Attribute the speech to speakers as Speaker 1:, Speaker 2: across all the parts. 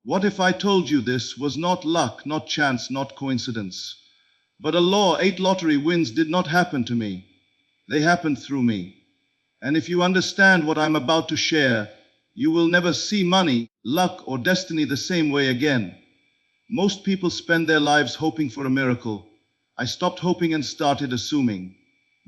Speaker 1: What if I told you this was not luck, not chance, not coincidence, but a law? 8 lottery wins did not happen to me. They happened through me. And if you understand what I'm about to share, you will never see money, luck, or destiny the same way again. Most people spend their lives hoping for a miracle. I stopped hoping and started assuming.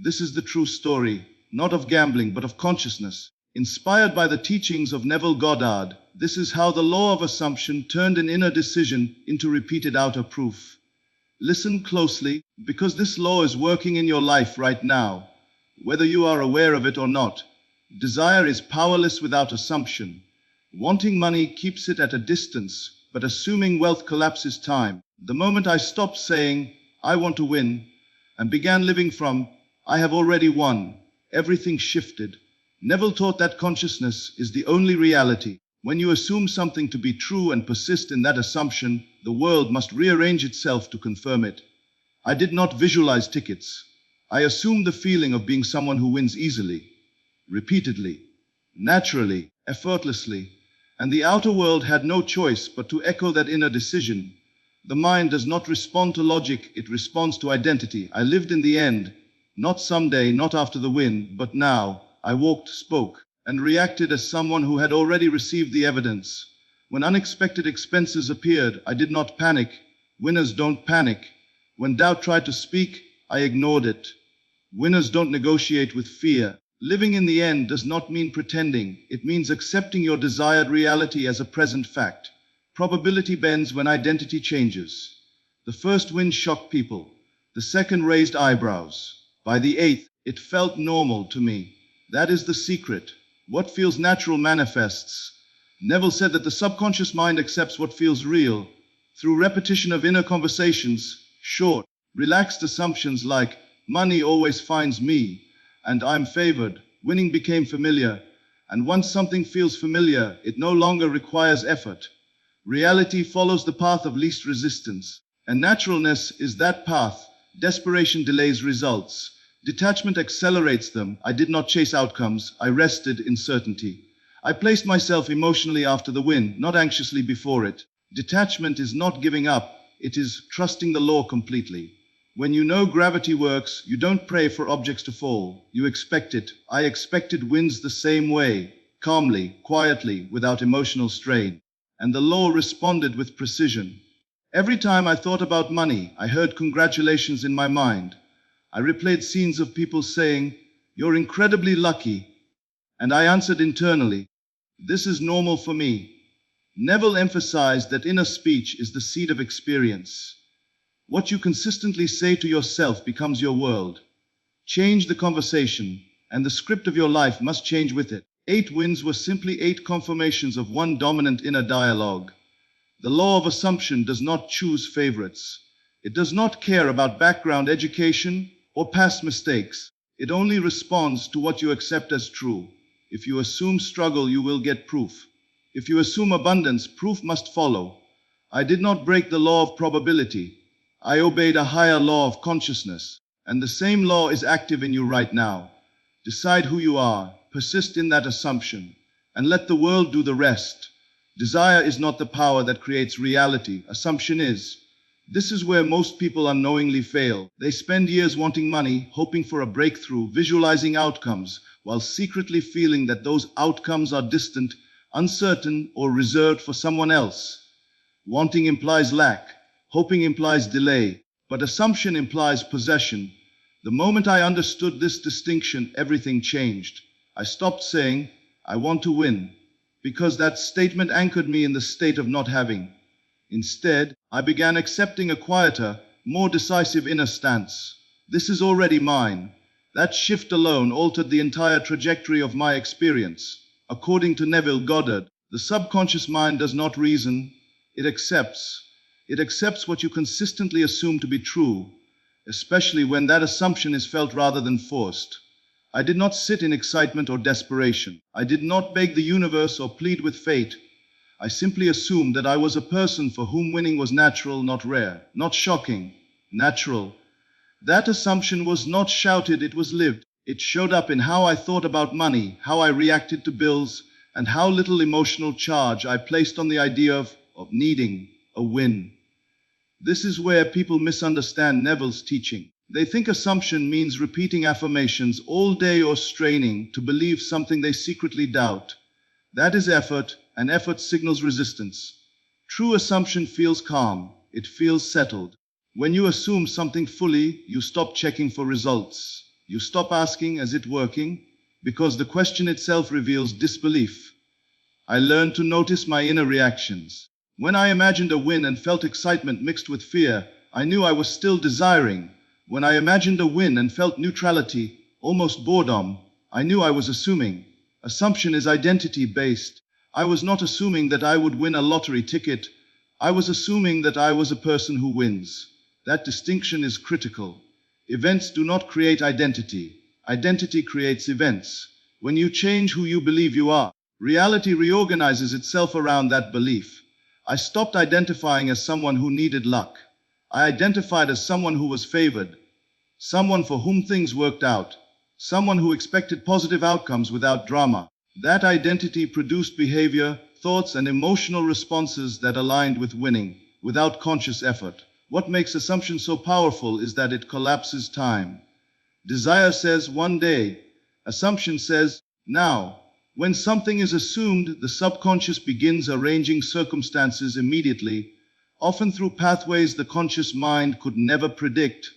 Speaker 1: This is the true story, not of gambling, but of consciousness. Inspired by the teachings of Neville Goddard, this is how the law of assumption turned an inner decision into repeated outer proof. Listen closely, because this law is working in your life right now, whether you are aware of it or not. Desire is powerless without assumption. Wanting money keeps it at a distance, but assuming wealth collapses time. The moment I stopped saying, I want to win, and began living from, I have already won, everything shifted. Neville taught that consciousness is the only reality. When you assume something to be true and persist in that assumption, the world must rearrange itself to confirm it. I did not visualize tickets. I assumed the feeling of being someone who wins easily, repeatedly, naturally, effortlessly, and the outer world had no choice but to echo that inner decision. The mind does not respond to logic, it responds to identity. I lived in the end, not someday, not after the win, but now. I walked, spoke, and reacted as someone who had already received the evidence. When unexpected expenses appeared, I did not panic. Winners don't panic. When doubt tried to speak, I ignored it. Winners don't negotiate with fear. Living in the end does not mean pretending. It means accepting your desired reality as a present fact. Probability bends when identity changes. The first win shocked people. The second raised eyebrows. By the 8th, it felt normal to me. That is the secret. What feels natural manifests. Neville said that the subconscious mind accepts what feels real through repetition of inner conversations, short, relaxed assumptions like, money always finds me, and I'm favored. Winning became familiar, and once something feels familiar, it no longer requires effort. Reality follows the path of least resistance, and naturalness is that path. Desperation delays results. Detachment accelerates them. I did not chase outcomes. I rested in certainty. I placed myself emotionally after the win, not anxiously before it. Detachment is not giving up. It is trusting the law completely. When you know gravity works, you don't pray for objects to fall. You expect it. I expected wins the same way, calmly, quietly, without emotional strain. And the law responded with precision. Every time I thought about money, I heard congratulations in my mind. I replayed scenes of people saying, "You're incredibly lucky." And I answered internally, "This is normal for me." Neville emphasized that inner speech is the seed of experience. What you consistently say to yourself becomes your world. Change the conversation, and the script of your life must change with it. 8 wins were simply 8 confirmations of one dominant inner dialogue. The law of assumption does not choose favorites. It does not care about background, education, or past mistakes. It only responds to what you accept as true. If you assume struggle, you will get proof. If you assume abundance, proof must follow. I did not break the law of probability. I obeyed a higher law of consciousness. And the same law is active in you right now. Decide who you are, persist in that assumption, and let the world do the rest. Desire is not the power that creates reality. Assumption is. This is where most people unknowingly fail. They spend years wanting money, hoping for a breakthrough, visualizing outcomes, while secretly feeling that those outcomes are distant, uncertain, or reserved for someone else. Wanting implies lack. Hoping implies delay. But assumption implies possession. The moment I understood this distinction, everything changed. I stopped saying, "I want to win," because that statement anchored me in the state of not having. Instead, I began accepting a quieter, more decisive inner stance. This is already mine. That shift alone altered the entire trajectory of my experience. According to Neville Goddard, the subconscious mind does not reason, it accepts. It accepts what you consistently assume to be true, especially when that assumption is felt rather than forced. I did not sit in excitement or desperation. I did not beg the universe or plead with fate. I simply assumed that I was a person for whom winning was natural, not rare, not shocking, natural. That assumption was not shouted, it was lived. It showed up in how I thought about money, how I reacted to bills, and how little emotional charge I placed on the idea of of needing a win. This is where people misunderstand Neville's teaching. They think assumption means repeating affirmations all day or straining to believe something they secretly doubt. That is effort, and effort signals resistance. True assumption feels calm. It feels settled. When you assume something fully, you stop checking for results. You stop asking, is it working? Because the question itself reveals disbelief. I learned to notice my inner reactions. When I imagined a win and felt excitement mixed with fear, I knew I was still desiring. When I imagined a win and felt neutrality, almost boredom, I knew I was assuming. Assumption is identity-based. I was not assuming that I would win a lottery ticket. I was assuming that I was a person who wins. That distinction is critical. Events do not create identity. Identity creates events. When you change who you believe you are, reality reorganizes itself around that belief. I stopped identifying as someone who needed luck. I identified as someone who was favored, someone for whom things worked out, someone who expected positive outcomes without drama. That identity produced behavior, thoughts, and emotional responses that aligned with winning, without conscious effort. What makes assumption so powerful is that it collapses time. Desire says one day, assumption says now. When something is assumed, the subconscious begins arranging circumstances immediately, often through pathways the conscious mind could never predict.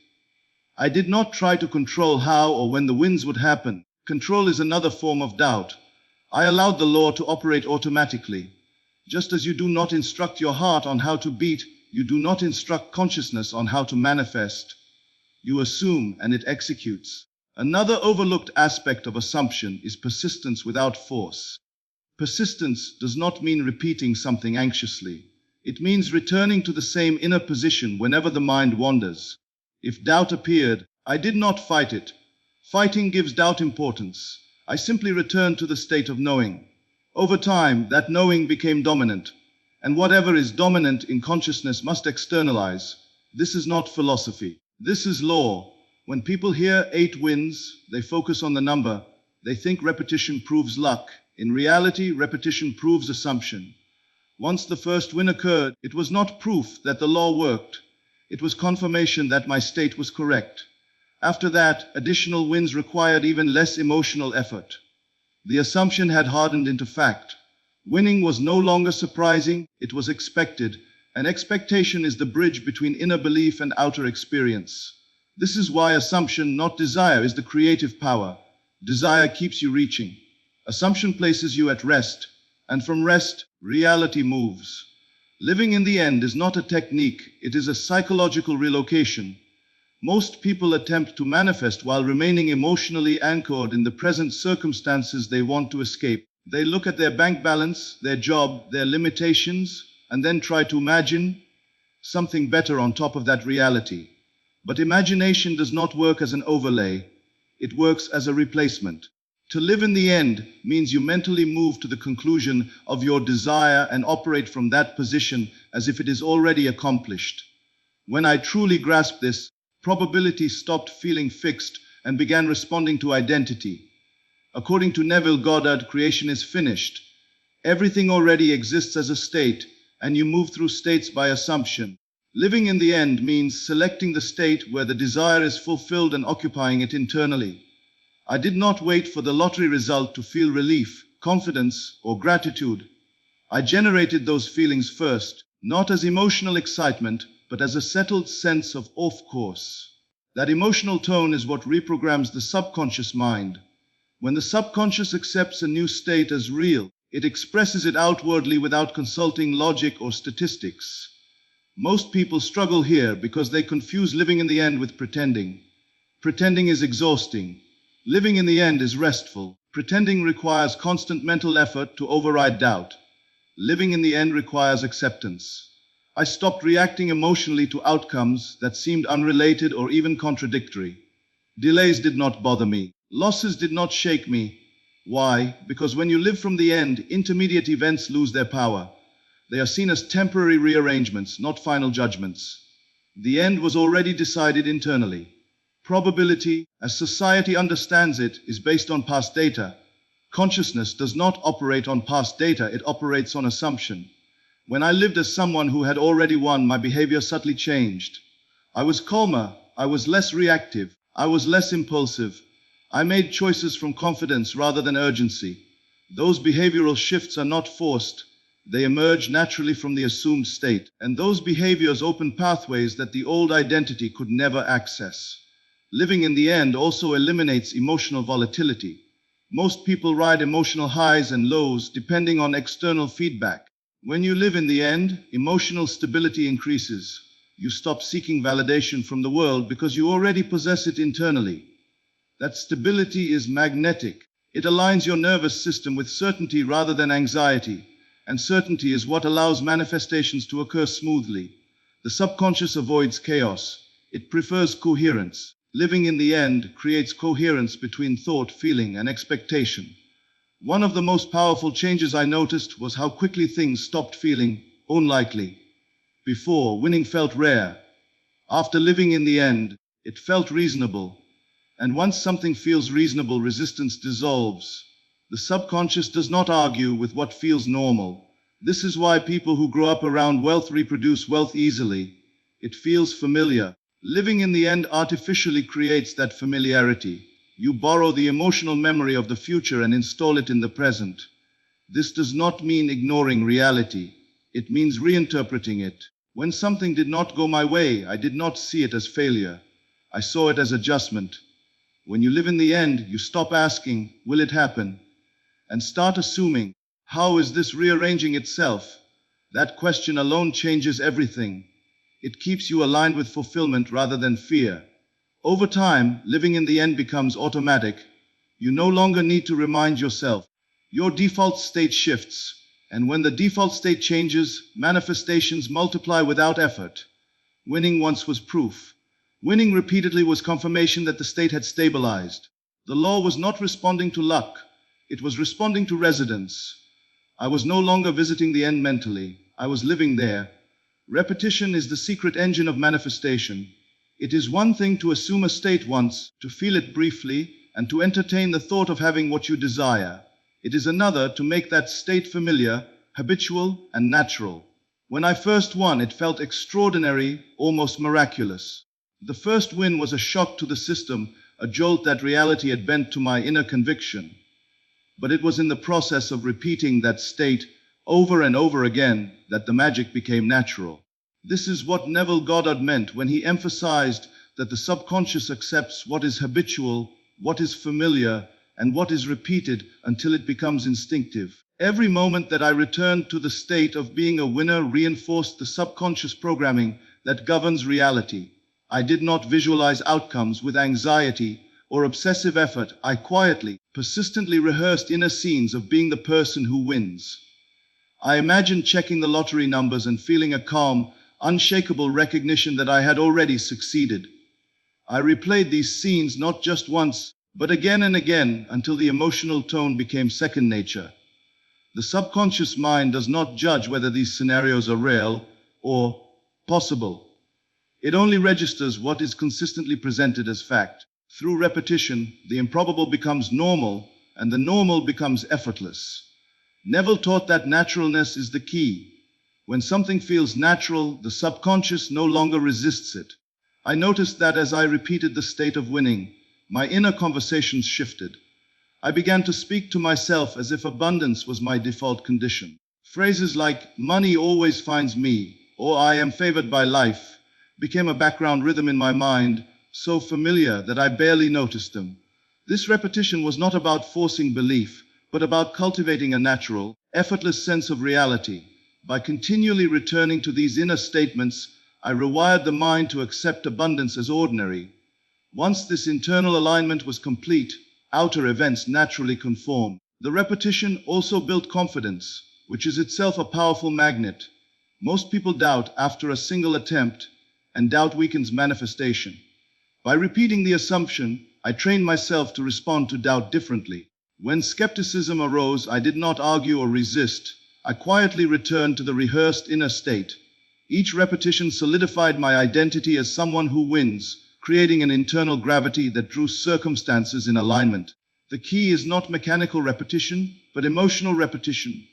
Speaker 1: I did not try to control how or when the wins would happen. Control is another form of doubt. I allowed the law to operate automatically. Just as you do not instruct your heart on how to beat, you do not instruct consciousness on how to manifest. You assume and it executes. Another overlooked aspect of assumption is persistence without force. Persistence does not mean repeating something anxiously. It means returning to the same inner position whenever the mind wanders. If doubt appeared, I did not fight it. Fighting gives doubt importance. I simply returned to the state of knowing. Over time, that knowing became dominant. And whatever is dominant in consciousness must externalize. This is not philosophy. This is law. When people hear 8 wins, they focus on the number. They think repetition proves luck. In reality, repetition proves assumption. Once the first win occurred, it was not proof that the law worked. It was confirmation that my state was correct. After that, additional wins required even less emotional effort. The assumption had hardened into fact. Winning was no longer surprising, it was expected, and expectation is the bridge between inner belief and outer experience. This is why assumption, not desire, is the creative power. Desire keeps you reaching. Assumption places you at rest, and from rest, reality moves. Living in the end is not a technique, it is a psychological relocation. Most people attempt to manifest while remaining emotionally anchored in the present circumstances they want to escape. They look at their bank balance, their job, their limitations, and then try to imagine something better on top of that reality. But imagination does not work as an overlay, it works as a replacement. To live in the end means you mentally move to the conclusion of your desire and operate from that position as if it is already accomplished. When I truly grasped this, probability stopped feeling fixed and began responding to identity. According to Neville Goddard, creation is finished. Everything already exists as a state, and you move through states by assumption. Living in the end means selecting the state where the desire is fulfilled and occupying it internally. I did not wait for the lottery result to feel relief, confidence, or gratitude. I generated those feelings first, not as emotional excitement, but as a settled sense of off course. That emotional tone is what reprograms the subconscious mind. When the subconscious accepts a new state as real, it expresses it outwardly without consulting logic or statistics. Most people struggle here because they confuse living in the end with pretending. Pretending is exhausting. Living in the end is restful. Pretending requires constant mental effort to override doubt. Living in the end requires acceptance. I stopped reacting emotionally to outcomes that seemed unrelated or even contradictory. Delays did not bother me. Losses did not shake me. Why? Because when you live from the end, intermediate events lose their power. They are seen as temporary rearrangements, not final judgments. The end was already decided internally. Probability, as society understands it, is based on past data. Consciousness does not operate on past data, it operates on assumption. When I lived as someone who had already won, my behavior subtly changed. I was calmer, I was less reactive, I was less impulsive. I made choices from confidence rather than urgency. Those behavioral shifts are not forced. They emerge naturally from the assumed state, and those behaviors open pathways that the old identity could never access. Living in the end also eliminates emotional volatility. Most people ride emotional highs and lows depending on external feedback. When you live in the end, emotional stability increases. You stop seeking validation from the world because you already possess it internally. That stability is magnetic. It aligns your nervous system with certainty rather than anxiety, and certainty is what allows manifestations to occur smoothly. The subconscious avoids chaos. It prefers coherence. Living in the end creates coherence between thought, feeling, and expectation. One of the most powerful changes I noticed was how quickly things stopped feeling unlikely. Before, winning felt rare. After living in the end, it felt reasonable. And once something feels reasonable, resistance dissolves. The subconscious does not argue with what feels normal. This is why people who grow up around wealth reproduce wealth easily. It feels familiar. Living in the end artificially creates that familiarity. You borrow the emotional memory of the future and install it in the present. This does not mean ignoring reality. It means reinterpreting it. When something did not go my way, I did not see it as failure. I saw it as adjustment. When you live in the end, you stop asking, will it happen? And start assuming, how is this rearranging itself? That question alone changes everything. It keeps you aligned with fulfillment rather than fear. Over time, living in the end becomes automatic. You no longer need to remind yourself. Your default state shifts, and when the default state changes, manifestations multiply without effort. Winning once was proof. Winning repeatedly was confirmation that the state had stabilized. The law was not responding to luck. It was responding to resonance. I was no longer visiting the end mentally. I was living there. Repetition is the secret engine of manifestation. It is one thing to assume a state once, to feel it briefly, and to entertain the thought of having what you desire. It is another to make that state familiar, habitual, and natural. When I first won, it felt extraordinary, almost miraculous. The first win was a shock to the system, a jolt that reality had bent to my inner conviction. But it was in the process of repeating that state over and over again that the magic became natural. This is what Neville Goddard meant when he emphasized that the subconscious accepts what is habitual, what is familiar, and what is repeated until it becomes instinctive. Every moment that I returned to the state of being a winner reinforced the subconscious programming that governs reality. I did not visualize outcomes with anxiety or obsessive effort. I quietly, persistently rehearsed inner scenes of being the person who wins. I imagined checking the lottery numbers and feeling a calm, unshakable recognition that I had already succeeded. I replayed these scenes not just once, but again and again until the emotional tone became second nature. The subconscious mind does not judge whether these scenarios are real or possible. It only registers what is consistently presented as fact. Through repetition, the improbable becomes normal, and the normal becomes effortless. Neville taught that naturalness is the key. When something feels natural, the subconscious no longer resists it. I noticed that as I repeated the state of winning, my inner conversations shifted. I began to speak to myself as if abundance was my default condition. Phrases like, money always finds me, or I am favored by life, became a background rhythm in my mind, so familiar that I barely noticed them. This repetition was not about forcing belief, but about cultivating a natural, effortless sense of reality. By continually returning to these inner statements, I rewired the mind to accept abundance as ordinary. Once this internal alignment was complete, outer events naturally conformed. The repetition also built confidence, which is itself a powerful magnet. Most people doubt after a single attempt, and doubt weakens manifestation. By repeating the assumption, I trained myself to respond to doubt differently. When skepticism arose, I did not argue or resist. I quietly returned to the rehearsed inner state. Each repetition solidified my identity as someone who wins, creating an internal gravity that drew circumstances in alignment. The key is not mechanical repetition, but emotional repetition.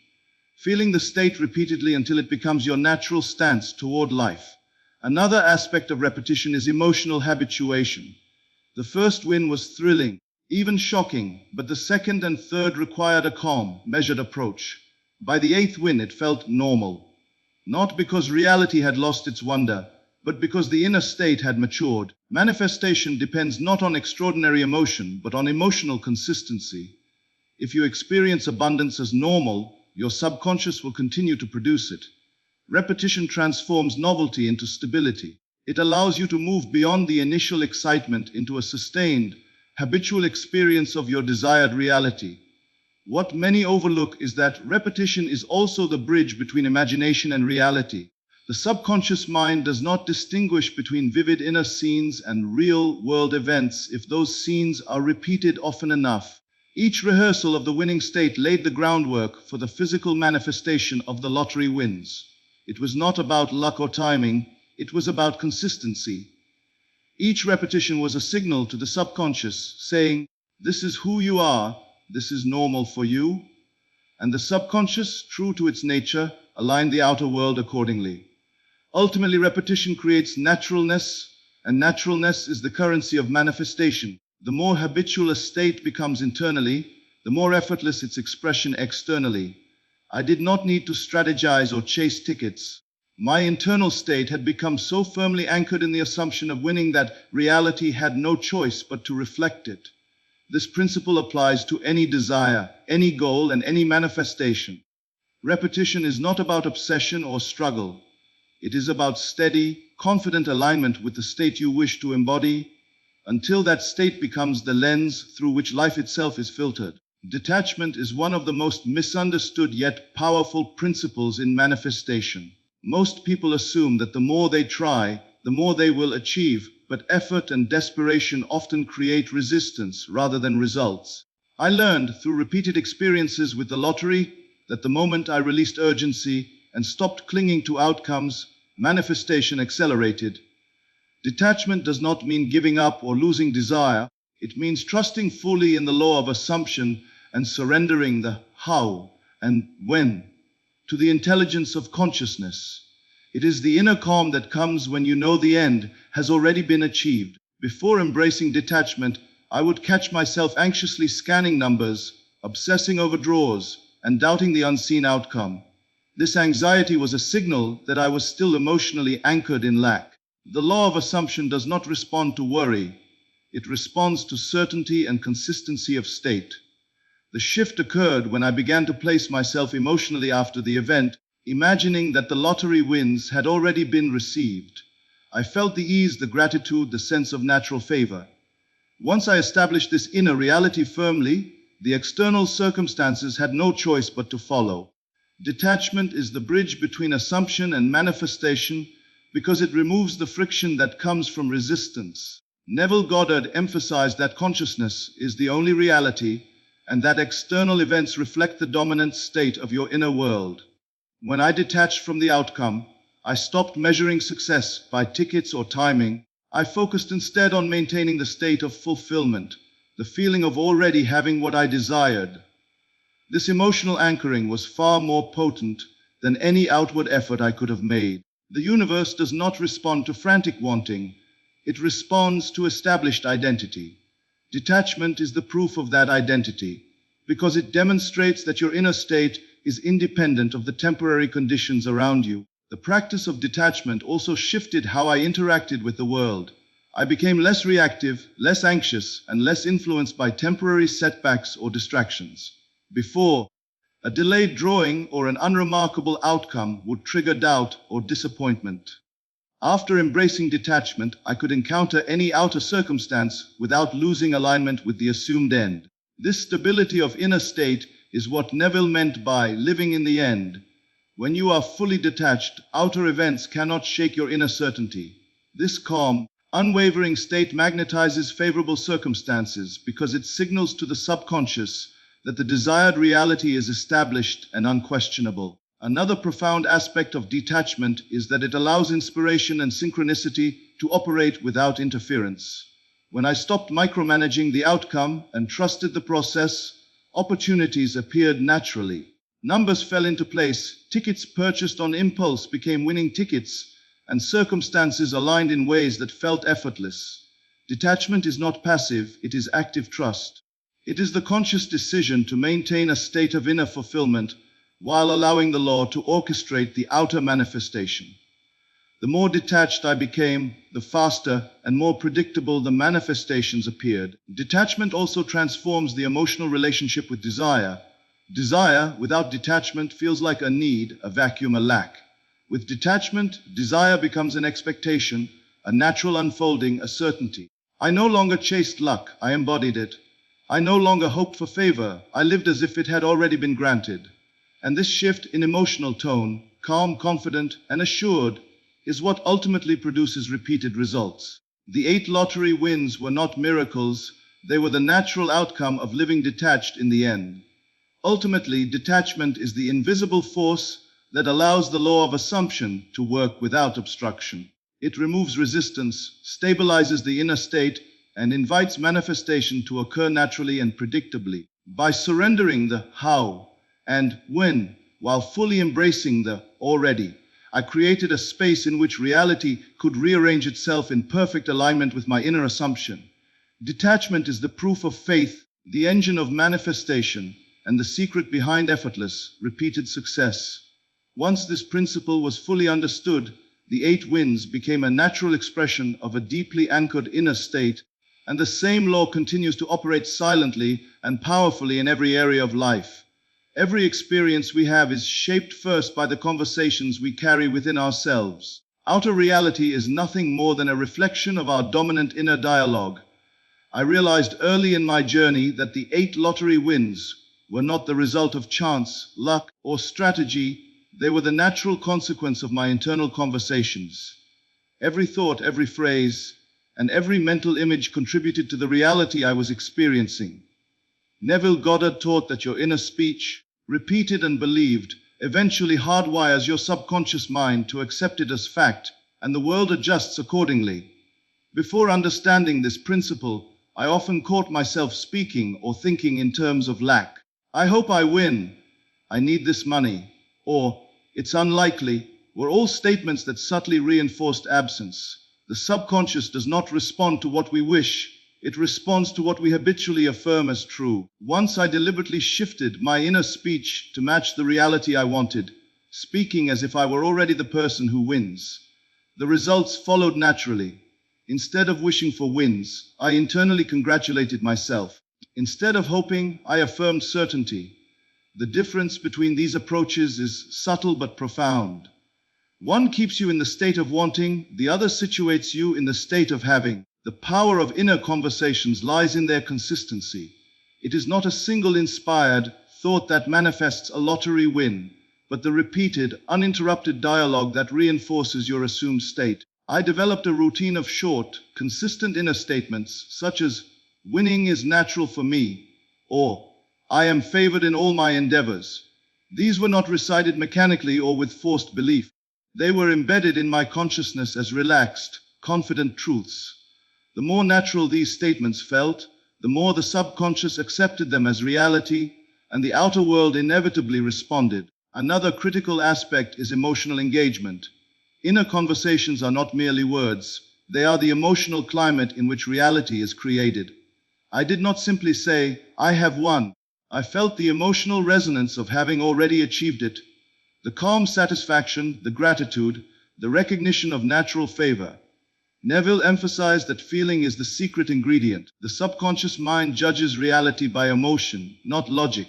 Speaker 1: feeling the state repeatedly until it becomes your natural stance toward life. Another aspect of repetition is emotional habituation. The first win was thrilling, even shocking, but the second and third required a calm, measured approach. By the eighth win, it felt normal. Not because reality had lost its wonder, but because the inner state had matured. Manifestation depends not on extraordinary emotion, but on emotional consistency. If you experience abundance as normal, your subconscious will continue to produce it. Repetition transforms novelty into stability. It allows you to move beyond the initial excitement into a sustained, habitual experience of your desired reality. What many overlook is that repetition is also the bridge between imagination and reality. The subconscious mind does not distinguish between vivid inner scenes and real-world events if those scenes are repeated often enough. Each rehearsal of the winning state laid the groundwork for the physical manifestation of the lottery wins. It was not about luck or timing, it was about consistency. Each repetition was a signal to the subconscious, saying, "This is who you are, this is normal for you." And the subconscious, true to its nature, aligned the outer world accordingly. Ultimately, repetition creates naturalness, and naturalness is the currency of manifestation. The more habitual a state becomes internally, the more effortless its expression externally. I did not need to strategize or chase tickets. My internal state had become so firmly anchored in the assumption of winning that reality had no choice but to reflect it. This principle applies to any desire, any goal, and any manifestation. Repetition is not about obsession or struggle. It is about steady, confident alignment with the state you wish to embody, until that state becomes the lens through which life itself is filtered. Detachment is one of the most misunderstood yet powerful principles in manifestation. Most people assume that the more they try, the more they will achieve, but effort and desperation often create resistance rather than results. I learned through repeated experiences with the lottery that the moment I released urgency and stopped clinging to outcomes, manifestation accelerated. Detachment does not mean giving up or losing desire. It means trusting fully in the law of assumption and surrendering the how and when to the intelligence of consciousness. It is the inner calm that comes when you know the end has already been achieved. Before embracing detachment, I would catch myself anxiously scanning numbers, obsessing over draws, and doubting the unseen outcome. This anxiety was a signal that I was still emotionally anchored in lack. The law of assumption does not respond to worry. It responds to certainty and consistency of state. The shift occurred when I began to place myself emotionally after the event, imagining that the lottery wins had already been received. I felt the ease, the gratitude, the sense of natural favor. Once I established this inner reality firmly, the external circumstances had no choice but to follow. Detachment is the bridge between assumption and manifestation because it removes the friction that comes from resistance. Neville Goddard emphasized that consciousness is the only reality and that external events reflect the dominant state of your inner world. When I detached from the outcome, I stopped measuring success by tickets or timing. I focused instead on maintaining the state of fulfillment, the feeling of already having what I desired. This emotional anchoring was far more potent than any outward effort I could have made. The universe does not respond to frantic wanting. It responds to established identity. Detachment is the proof of that identity, because it demonstrates that your inner state is independent of the temporary conditions around you. The practice of detachment also shifted how I interacted with the world. I became less reactive, less anxious, and less influenced by temporary setbacks or distractions. Before, a delayed drawing or an unremarkable outcome would trigger doubt or disappointment. After embracing detachment, I could encounter any outer circumstance without losing alignment with the assumed end. This stability of inner state is what Neville meant by living in the end. When you are fully detached, outer events cannot shake your inner certainty. This calm, unwavering state magnetizes favorable circumstances because it signals to the subconscious that the desired reality is established and unquestionable. Another profound aspect of detachment is that it allows inspiration and synchronicity to operate without interference. When I stopped micromanaging the outcome and trusted the process, opportunities appeared naturally. Numbers fell into place, tickets purchased on impulse became winning tickets, and circumstances aligned in ways that felt effortless. Detachment is not passive, it is active trust. It is the conscious decision to maintain a state of inner fulfillment while allowing the law to orchestrate the outer manifestation. The more detached I became, the faster and more predictable the manifestations appeared. Detachment also transforms the emotional relationship with desire. Desire without detachment feels like a need, a vacuum, a lack. With detachment, desire becomes an expectation, a natural unfolding, a certainty. I no longer chased luck, I embodied it. I no longer hoped for favor, I lived as if it had already been granted. And this shift in emotional tone, calm, confident, and assured, is what ultimately produces repeated results. The 8 lottery wins were not miracles, they were the natural outcome of living detached in the end. Ultimately, detachment is the invisible force that allows the law of assumption to work without obstruction. It removes resistance, stabilizes the inner state, and invites manifestation to occur naturally and predictably. By surrendering the how and when, while fully embracing the already, I created a space in which reality could rearrange itself in perfect alignment with my inner assumption. Detachment is the proof of faith, the engine of manifestation, and the secret behind effortless, repeated success. Once this principle was fully understood, the 8 wins became a natural expression of a deeply anchored inner state, and the same law continues to operate silently and powerfully in every area of life. Every experience we have is shaped first by the conversations we carry within ourselves. Outer reality is nothing more than a reflection of our dominant inner dialogue. I realized early in my journey that the 8 lottery wins were not the result of chance, luck, or strategy. They were the natural consequence of my internal conversations. Every thought, every phrase, and every mental image contributed to the reality I was experiencing. Neville Goddard taught that your inner speech, repeated and believed, eventually hardwires your subconscious mind to accept it as fact, and the world adjusts accordingly. Before understanding this principle, I often caught myself speaking or thinking in terms of lack. I hope I win. I need this money. Or, it's unlikely, were all statements that subtly reinforced absence. The subconscious does not respond to what we wish, it responds to what we habitually affirm as true. Once I deliberately shifted my inner speech to match the reality I wanted, speaking as if I were already the person who wins. The results followed naturally. Instead of wishing for wins, I internally congratulated myself. Instead of hoping, I affirmed certainty. The difference between these approaches is subtle but profound. One keeps you in the state of wanting, the other situates you in the state of having. The power of inner conversations lies in their consistency. It is not a single inspired thought that manifests a lottery win, but the repeated, uninterrupted dialogue that reinforces your assumed state. I developed a routine of short, consistent inner statements, such as, "Winning is natural for me," or "I am favored in all my endeavors." These were not recited mechanically or with forced belief. They were embedded in my consciousness as relaxed, confident truths. The more natural these statements felt, the more the subconscious accepted them as reality, and the outer world inevitably responded. Another critical aspect is emotional engagement. Inner conversations are not merely words, they are the emotional climate in which reality is created. I did not simply say, "I have won." I felt the emotional resonance of having already achieved it. The calm satisfaction, the gratitude, the recognition of natural favor. Neville emphasized that feeling is the secret ingredient. The subconscious mind judges reality by emotion, not logic.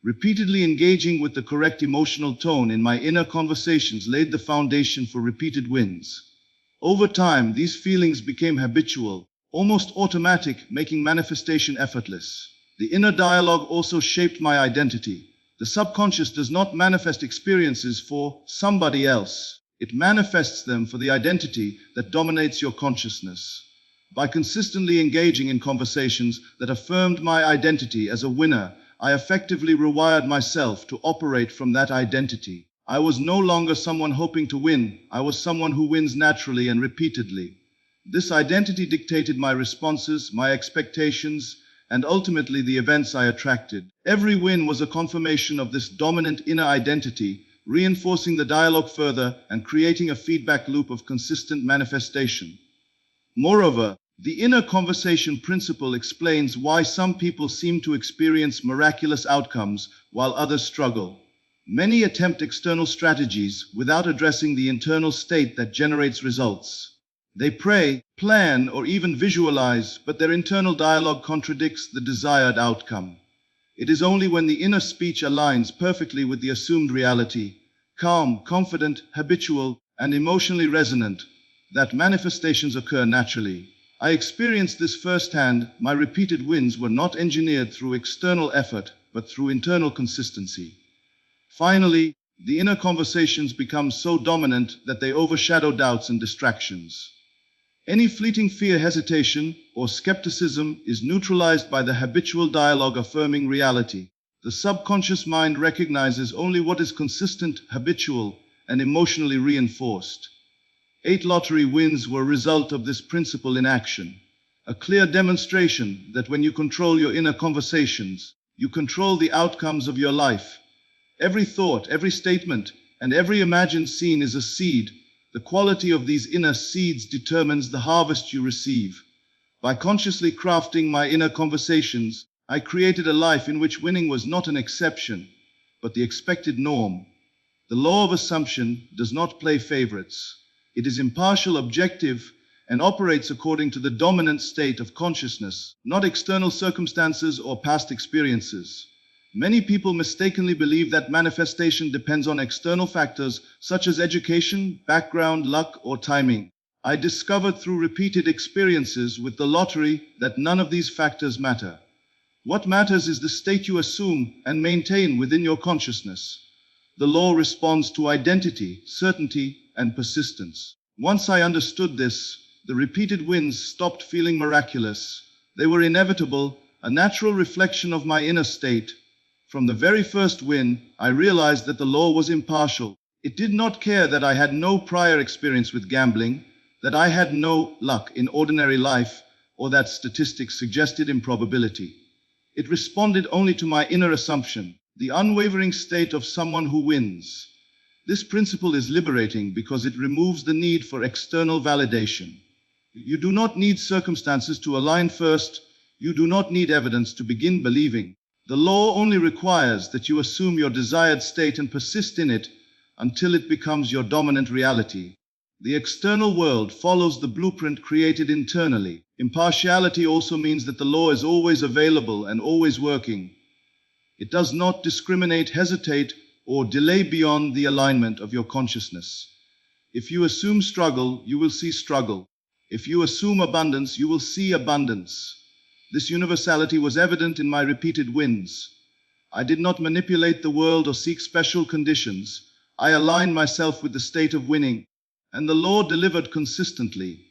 Speaker 1: Repeatedly engaging with the correct emotional tone in my inner conversations laid the foundation for repeated wins. Over time, these feelings became habitual, almost automatic, making manifestation effortless. The inner dialogue also shaped my identity. The subconscious does not manifest experiences for somebody else. It manifests them for the identity that dominates your consciousness. By consistently engaging in conversations that affirmed my identity as a winner, I effectively rewired myself to operate from that identity. I was no longer someone hoping to win, I was someone who wins naturally and repeatedly. This identity dictated my responses, my expectations, and ultimately the events I attracted. Every win was a confirmation of this dominant inner identity, reinforcing the dialogue further and creating a feedback loop of consistent manifestation. Moreover, the inner conversation principle explains why some people seem to experience miraculous outcomes while others struggle. Many attempt external strategies without addressing the internal state that generates results. They pray, plan, or even visualize, but their internal dialogue contradicts the desired outcome. It is only when the inner speech aligns perfectly with the assumed reality, calm, confident, habitual, and emotionally resonant, that manifestations occur naturally. I experienced this firsthand. My repeated wins were not engineered through external effort, but through internal consistency. Finally, the inner conversations become so dominant that they overshadow doubts and distractions. Any fleeting fear, hesitation, or skepticism is neutralized by the habitual dialogue affirming reality. The subconscious mind recognizes only what is consistent, habitual, and emotionally reinforced. 8 lottery wins were a result of this principle in action, a clear demonstration that when you control your inner conversations, you control the outcomes of your life. Every thought, every statement, and every imagined scene is a seed. The quality of these inner seeds determines the harvest you receive. By consciously crafting my inner conversations, I created a life in which winning was not an exception, but the expected norm. The law of assumption does not play favorites. It is impartial, objective, and operates according to the dominant state of consciousness, not external circumstances or past experiences. Many people mistakenly believe that manifestation depends on external factors such as education, background, luck, or timing. I discovered through repeated experiences with the lottery that none of these factors matter. What matters is the state you assume and maintain within your consciousness. The law responds to identity, certainty, and persistence. Once I understood this, the repeated wins stopped feeling miraculous. They were inevitable, a natural reflection of my inner state. From the very first win, I realized that the law was impartial. It did not care that I had no prior experience with gambling, that I had no luck in ordinary life, or that statistics suggested improbability. It responded only to my inner assumption, the unwavering state of someone who wins. This principle is liberating because it removes the need for external validation. You do not need circumstances to align first. You do not need evidence to begin believing. The law only requires that you assume your desired state and persist in it until it becomes your dominant reality. The external world follows the blueprint created internally. Impartiality also means that the law is always available and always working. It does not discriminate, hesitate, or delay beyond the alignment of your consciousness. If you assume struggle, you will see struggle. If you assume abundance, you will see abundance. This universality was evident in my repeated wins. I did not manipulate the world or seek special conditions. I aligned myself with the state of winning, and the law delivered consistently.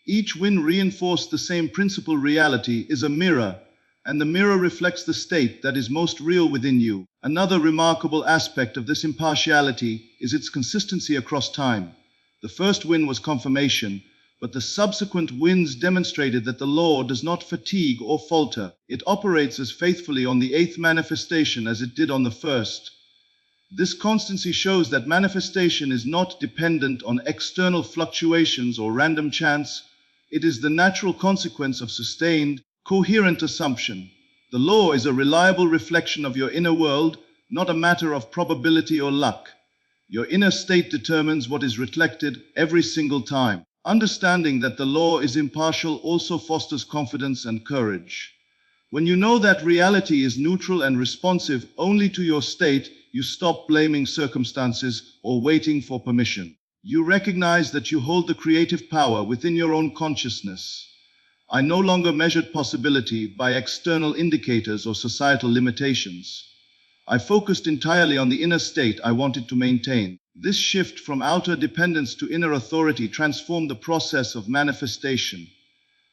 Speaker 1: Each win reinforced the same principle. Reality is a mirror, and the mirror reflects the state that is most real within you. Another remarkable aspect of this impartiality is its consistency across time. The first win was confirmation, but the subsequent wins demonstrated that the law does not fatigue or falter. It operates as faithfully on the 8th manifestation as it did on the first. This constancy shows that manifestation is not dependent on external fluctuations or random chance. It is the natural consequence of sustained, coherent assumption. The law is a reliable reflection of your inner world, not a matter of probability or luck. Your inner state determines what is reflected every single time. Understanding that the law is impartial also fosters confidence and courage. When you know that reality is neutral and responsive only to your state, you stop blaming circumstances or waiting for permission. You recognize that you hold the creative power within your own consciousness. I no longer measured possibility by external indicators or societal limitations. I focused entirely on the inner state I wanted to maintain. This shift from outer dependence to inner authority transformed the process of manifestation.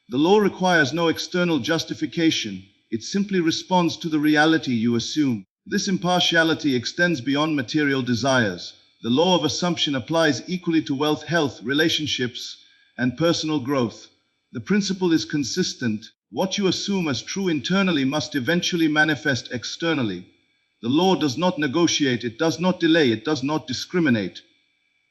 Speaker 1: The law requires no external justification. It simply responds to the reality you assume. This impartiality extends beyond material desires. The law of assumption applies equally to wealth, health, relationships, and personal growth. The principle is consistent. What you assume as true internally must eventually manifest externally. The law does not negotiate, it does not delay, it does not discriminate.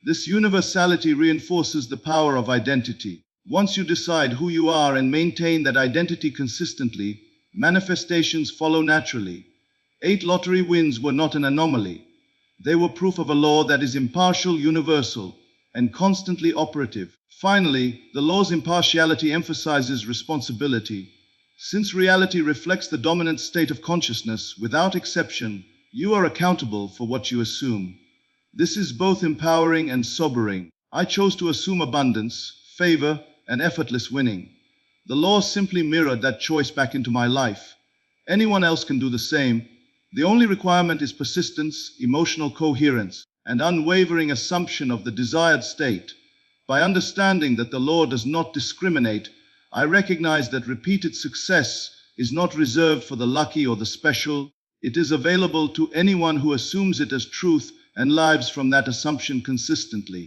Speaker 1: This universality reinforces the power of identity. Once you decide who you are and maintain that identity consistently, manifestations follow naturally. 8 lottery wins were not an anomaly. They were proof of a law that is impartial, universal, and constantly operative. Finally, the law's impartiality emphasizes responsibility. Since reality reflects the dominant state of consciousness, without exception, you are accountable for what you assume. This is both empowering and sobering. I chose to assume abundance, favor, and effortless winning. The law simply mirrored that choice back into my life. Anyone else can do the same. The only requirement is persistence, emotional coherence, and unwavering assumption of the desired state. By understanding that the law does not discriminate, I recognize that repeated success is not reserved for the lucky or the special. It is available to anyone who assumes it as truth and lives from that assumption consistently.